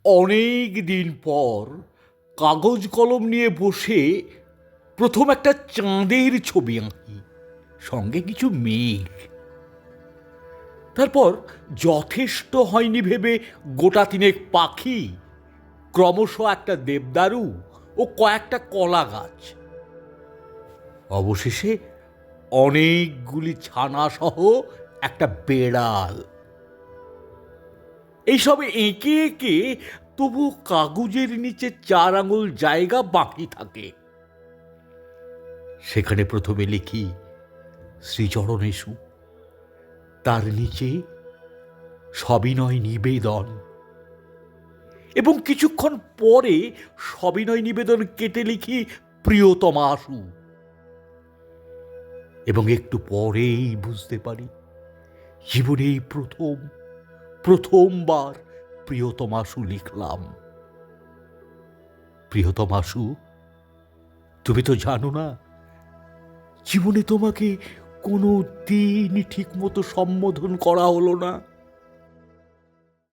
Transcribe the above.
অনেক দিন পর কাগজ কলম নিয়ে বসে প্রথম একটা চাঁদের ছবি আঁকি, সঙ্গে কিছু মেঘ। তারপর যথেষ্ট হয়নি ভেবে গোটা তিনেক পাখি, ক্রমশ একটা দেবদারু ও কয়েকটা কলা গাছ। অবশেষে অনেকগুলি ছানা সহ একটা বেড়াল। এইসব এঁকে এঁকে তবু কাগজের নিচে 4 আঙুল জায়গা বাকি থাকে। সেখানে প্রথমে লিখি শ্রীচরণেষু, তার নিচে সবিনয় নিবেদন, এবং কিছুক্ষণ পরে সবিনয় নিবেদন কেটে লিখি প্রিয়তমাশু। এবং একটু পরেই বুঝতে পারি জীবনে এই প্রথমবার প্রিয়তমাশু লিখলাম। প্রিয়তমাশু, তুমি তো জানো না, জীবনে তোমাকে কোনো দিন ঠিক মতো সম্বোধন করা হলো না।